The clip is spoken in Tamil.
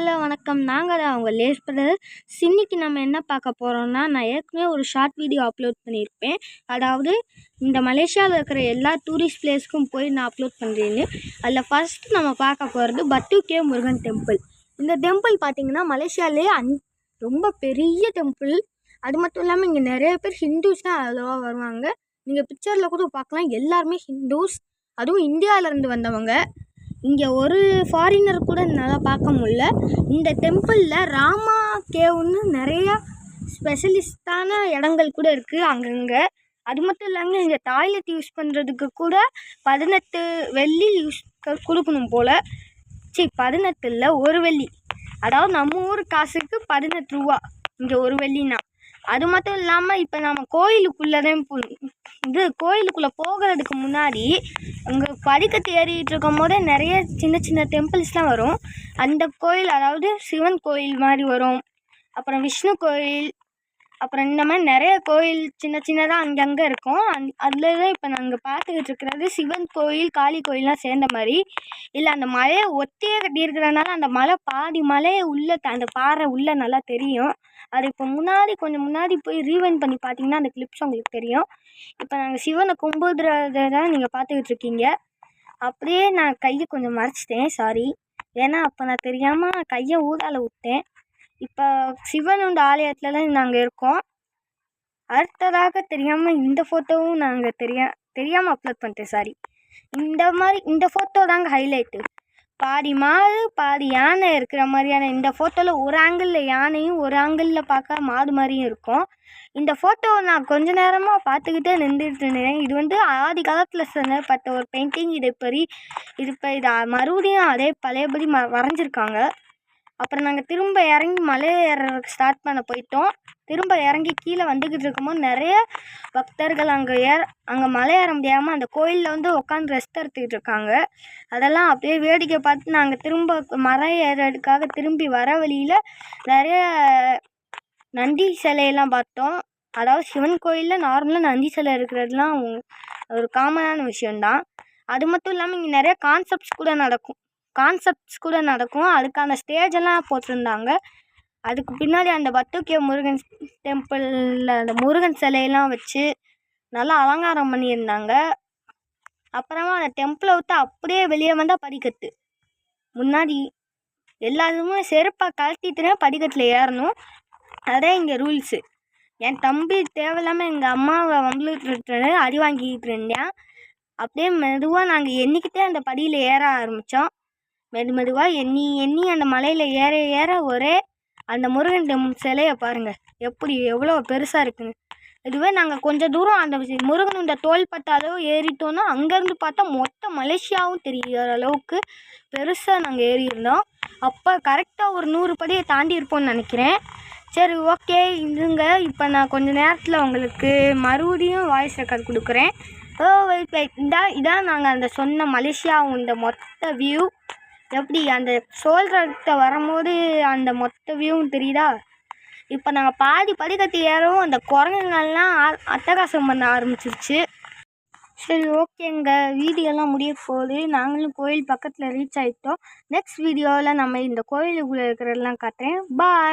ஹலோ வணக்கம். நாங்கள் தான் அவங்க லேஸ் பிரதர். இன்னைக்கு நம்ம என்ன பார்க்க போகிறோம்னா, நான் ஏற்கனவே ஒரு ஷார்ட் வீடியோ அப்லோட் பண்ணியிருப்பேன். அதாவது இந்த மலேசியாவில் இருக்கிற எல்லா டூரிஸ்ட் பிளேஸ்க்கும் போய் நான் அப்லோட் பண்ணுறேன்னு. அதில் ஃபஸ்ட்டு நம்ம பார்க்க போகிறது பட்டு கேவ் முருகன் டெம்பிள். இந்த டெம்பிள் பார்த்திங்கன்னா மலேசியாவிலே ரொம்ப பெரிய டெம்பிள். அது மட்டும் இல்லாமல் இங்கே நிறைய பேர் ஹிந்துஸ் தான் அவ்வளோவா வருவாங்க. நீங்கள் பிக்சரில் கூட பார்க்கலாம், எல்லாருமே ஹிந்துஸ், அதுவும் இந்தியாவிலேருந்து வந்தவங்க. இங்கே ஒரு ஃபாரினர் கூட நல்லா பார்க்க முடியல. இந்த டெம்பிளில் ராமா கேவுன்னு நிறையா ஸ்பெஷலிஸ்டான இடங்கள் கூட இருக்குது அங்கங்கே. அது மட்டும் இல்லாமல் இங்கே டாய்லெட் யூஸ் பண்ணுறதுக்கு கூட 18 வெள்ளி கொடுக்கணும் போல். 18 இல்லை, 1 வெள்ளி. அதாவது நம்ம ஊர் காசுக்கு 18 ரூபா இங்கே 1 வெள்ளினா. அது மட்டும் இல்லாமல் இப்போ நம்ம கோயிலுக்குள்ளே போகிறதுக்கு முன்னாடி அங்கே படிக்கட்டு ஏறிட்டு இருக்கும் போதே நிறைய சின்ன சின்ன டெம்பிள்ஸ்லாம் வரும். அந்த கோயில் அதாவது சிவன் கோயில் மாதிரி வரும், அப்புறம் விஷ்ணு கோயில், அப்புறம் இந்த மாதிரி நிறைய கோயில் சின்ன சின்னதாக அங்கங்கே இருக்கும். அதில் தான் இப்போ நாங்கள் பார்த்துக்கிட்டு இருக்கிறது சிவன் கோயில், காளி கோயிலெலாம் சேர்ந்த மாதிரி. இல்லை, அந்த மலையை ஒத்தியே கட்டியிருக்கிறதுனால அந்த மலை பாதி மலையை உள்ளே அந்த பாறை உள்ளே நல்லா தெரியும். அது இப்போ கொஞ்சம் முன்னாடி போய் ரீவைண்ட் பண்ணி பார்த்தீங்கன்னா அந்த கிளிப்ஸ் உங்களுக்கு தெரியும். இப்போ நாங்கள் சிவனை கும்பிடுறத தான் நீங்கள் பார்த்துக்கிட்டு இருக்கீங்க. அப்படியே நான் கையை கொஞ்சம் மறைச்சிட்டேன், சாரி. ஏன்னா அப்போ நான் தெரியாமல் கையை ஊடால விட்டேன். இப்போ சிவனோட ஆலயத்தில் தான் நாங்கள் இருக்கோம். அடுத்ததாக தெரியாமல் இந்த ஃபோட்டோவும் நாங்கள் தெரியாமல் அப்லோட் பண்ணிட்டேன், சாரி. இந்த ஃபோட்டோ தாங்க ஹைலைட்டு. பாதி மாடு பாதி யானை இருக்கிற மாதிரியான இந்த ஃபோட்டோவில் ஒரு ஆங்கிளில் யானையும் ஒரு ஆங்கிளில் பார்க்க மாடு மாதிரியும் இருக்கும். இந்த ஃபோட்டோவை நான் கொஞ்ச நேரமாக பார்த்துக்கிட்டே நின்றுட்டு இருந்தேன். இது ஆதி காலத்தில் செய்யப்பட்ட ஒரு பெயிண்டிங். இதை மறுபடியும் அதே பழையபடி வரைஞ்சிருக்காங்க. அப்புறம் நாங்கள் திரும்ப இறங்கி மலை ஏறதுக்கு ஸ்டார்ட் பண்ண போயிட்டோம். திரும்ப இறங்கி கீழே வந்துக்கிட்டு இருக்கும்போது நிறைய பக்தர்கள் அங்கே மலை ஏற முடியாமல் அந்த கோயிலில் உட்காந்து ரெஸ்ட் எடுத்துக்கிட்டு இருக்காங்க. அதெல்லாம் அப்படியே வேடிக்கை பார்த்து நாங்கள் திரும்ப மலை ஏறதுக்காக திரும்பி வர வழியில் நிறைய நந்தி சிலையெல்லாம் பார்த்தோம். அதாவது சிவன் கோயிலில் நார்மலாக நந்தி சிலை இருக்கிறதுலாம் ஒரு காமனான விஷயந்தான். அது மட்டும் இல்லாமல் இங்கே நிறைய கான்செப்ட்ஸ் கூட நடக்கும். அதுக்கான ஸ்டேஜெல்லாம் போட்டிருந்தாங்க. அதுக்கு பின்னாடி அந்த பட்டு கேவ் முருகன் டெம்பிளில் அந்த முருகன் சிலையெல்லாம் வச்சு நல்லா அலங்காரம் பண்ணியிருந்தாங்க. அப்புறமா அந்த டெம்பிளை விட்டு அப்படியே வெளியே வந்தால் படிக்கட்டு. முன்னாடி எல்லாருமே செருப்பாக கழட்டிட்டுனா படிக்கட்டில் ஏறணும். அதான் இங்கே ரூல்ஸு. என் தம்பி தேவையில்லாமல் எங்கள் அம்மாவை வம்பளுட்டு அடி வாங்கிக்கிட்டு இருந்தேன். அப்படியே மெதுவாக நாங்கள் எண்ணிக்கிட்டே அந்த படியில் ஏற ஆரம்பித்தோம். மெதுவாக எண்ணி அந்த மலையில் ஏற ஒரே அந்த முருகன் சிலையை பாருங்கள் எவ்வளோ பெருசாக இருக்குங்க. இதுவே நாங்கள் கொஞ்சம் தூரம் அந்த முருகனோட தோள்பட்ட அளவு ஏறிட்டோன்னா அங்கேருந்து பார்த்தா மொத்த மலேசியாவும் தெரிகிற அளவுக்கு பெருசாக நாங்கள் ஏறியிருந்தோம். அப்போ கரெக்டாக ஒரு 100 படியை தாண்டி இருப்போம்னு நினைக்கிறேன். சரி, ஓகே, இதுங்க. இப்போ நான் கொஞ்சம் நேரத்தில் உங்களுக்கு மறுபடியும் வாய்ஸ் ரெக்கார்ட் கொடுக்குறேன். வெயிட், இதான் நாங்கள் அந்த சொன்ன மலேசியாவும் இந்த மொத்த வியூ. எப்படி அந்த சோல்கிட்ட வரும்போது அந்த மொத்த வியூவும் தெரியுதா? இப்போ நாங்கள் பாதி படிக்கட்டு ஏறவும் அந்த குரங்குங்கள்லாம் அட்டகாசம் பண்ண ஆரம்பிச்சிருச்சு. சரி, ஓகேங்க, வீடியோலாம் முடிய போகுது. நாங்களும் கோயில் பக்கத்தில் ரீச் ஆகிட்டோம். நெக்ஸ்ட் வீடியோவில் நம்ம இந்த கோயிலுக்குள்ளே இருக்கிறதெல்லாம் காட்டுறேன். பாய்.